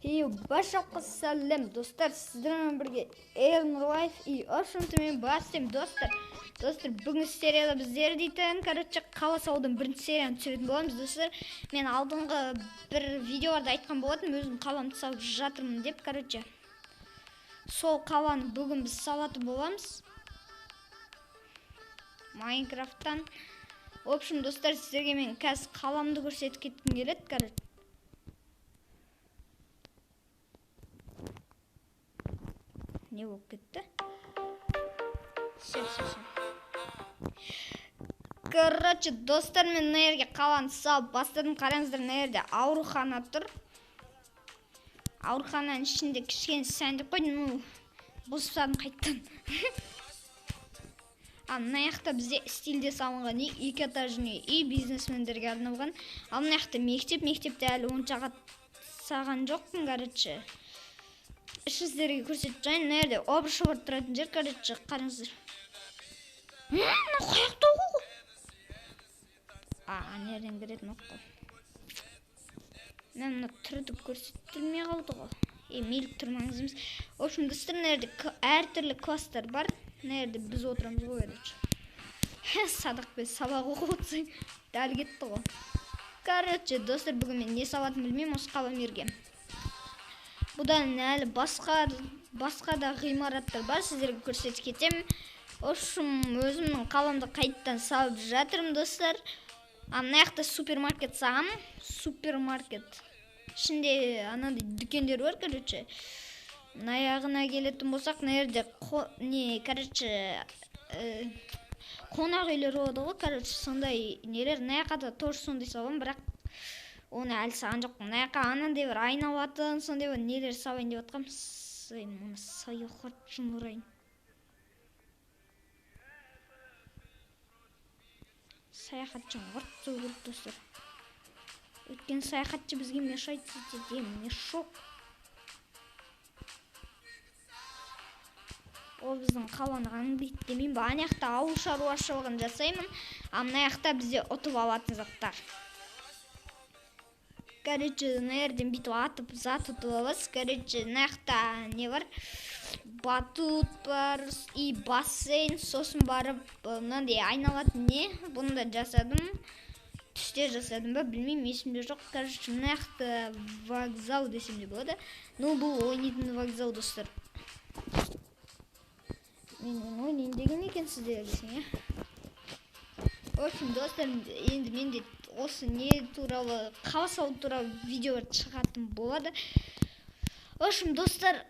И башаққа сәлем достар, сіздермен бірге Элнурлайф и общем-то мен бастым достар. Достар, бүгін серияда біздер дейтін, қала салудың бірінші серияны түсіретін боламыз достар. Мен алдыңғы бір видеоларда айтқан болатын, өзім қаламды салып жатырмын деп, сол қаланы бүгін біз салатын боламыз. Майнкрафттан. В общем, достар, сіздерге мен қазір қаламды көрсетіп кеткім келеді, Не болып кетті? Все. Достар, мен мына жерге қаланы салып бастадым. Қараңыздар, мына жерде аурухана тұр. Аурухананың ішінде кішкене сәндік қойдым. Бұзып қайттан. Мына жақта бізде стильде салынған екі этажный үй, бизнесмендерге арналған. Ал мына жақта мектепте әлі оншаға саған жоқпын, сіздерге көрсетіп жайын. Мына жерде обыр-шобыр тұратын жер, қараңыздар. Мына қаяқта ғой. Нерден кіретін оқы. Мен мұны түрді көрсетілмей қалды ғой. Мейлік тұрмаңыз емес. В общем, достар, мына жерде әртүрлі класстар бар. Мына жерде біз отырамыз ғой. Садық бе сабақ оқып отырсаң, дәл кетті ғой. Достар, бүгін мен не салатын білмеймін осы қаламерге. Бұдан әлі басқа да ғимараттар бар, сіздерге көрсетіп кетемін. Өзімнің қаламды қайттан салып жатырмын, достар. Мына жақта супермаркет саған. Супермаркет. Ішінде анандай дүкендер бар, Мына жағына келетін болсақ, мына жерде қонақ үйлер болады ғой, сондай нелер. Мына жақта тоже сондай салам, бірақ оны әлі саған жоқ. Мына жаққа анандай бір айналатын, сондай бір нелер салайын деп атқам. Мұны саяхатшын ұрайын. Саяхатшын ғырт сөйлеп, достар. Өткен саяхатшы бізге мешайт етеді, мешок. Ол біздің қаланы аңдайды демейін ба. Ана жақта ауыл шаруашылығын жасаймын. Мына жақта бізде ұтып алатын заттар. Мына жерден бүйтіп атып зат ұтып аласыз. Мына жақта не бар? Батут бар и бассейн. Сосын барып мынандай айналатын не? Бұны да жасадым. Түсте жасадым ба? Білмеймін, есімде жоқ. Мына жақта вокзал десем де болады. Бұл ойнайтын вокзал, достар. Мен ойнайын деген екен сіздер десең, В общем, достар, енді менде осы не туралы, қала салу туралы видеолар шығатын болады. В общем, достар,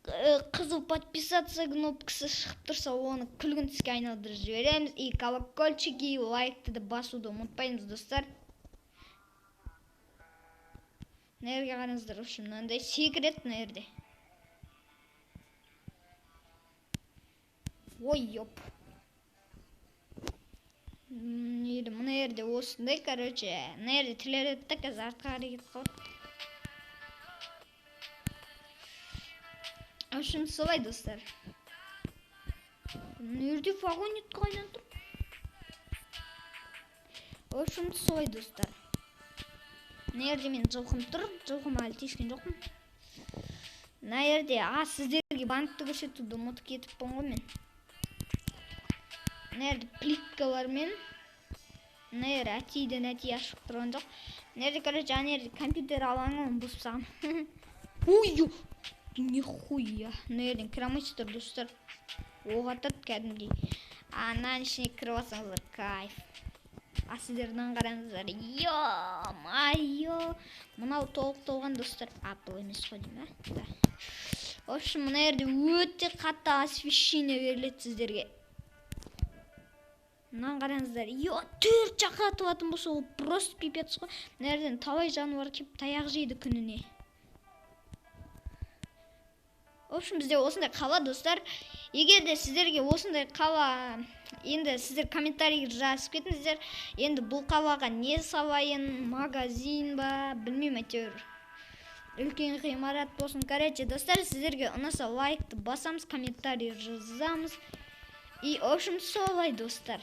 қызыл подписаться кнопкасы шығып тұрса, оны күлгін түске айналдырып жібереміз. И колокольчик и лайкты да басуды ұмытпаймыз, достар. Мына жерге қараңыздар, в общем, мынандай секрет мына жерде. Ой, ёп. Мына жерде осындай, мына жерде тілеретті қазір артқа қарекет қалып. В общем, солай, достар. Мына жерде вагонет қайдан тұр. В общем, солай, достар. Мына жерде мен жылқым тұр, жылқым әлі тескен жоқпын. Мына жерде, сіздерге банкты көрсетуді ұмытып кетіппін ғой мен. Мына жерде плиткалар мен, мына жерде әтейден әтей ашып тұрған жоқ. Мына жерде, ана жерде компьютер алаңын бұзып саған. Ой, нихуя. Мына жерден кірамайсыз тұр, достар. Оғатады кәдімдей. Ананың ішіне кіріп алсаңыздар, кайф. Сіздерден қараңыздар. Йо-майо. Мынау толық толған, достар. Бұл емес қой деймін, В общем, мына жерде өте қатты освещение беріледі сіздерге. Мынан қараңыздар. 4 жаққа атылатын болса, ол просто пипец қой. Мына жерден талай жануар кеп таяқ жейді күніне. В общем, бізде осындай қала, достар. Егер де сіздерге осындай қала, енді сіздер комментарий жазып кетіңіздер. Енді бұл қалаға не салайын, магазин ба, білмеймін, әйтеуір. Үлкен ғимарат болсын. Достар, сіздерге ұнаса лайкты басамыз, комментарий жазамыз. И, в общем, солай, достар.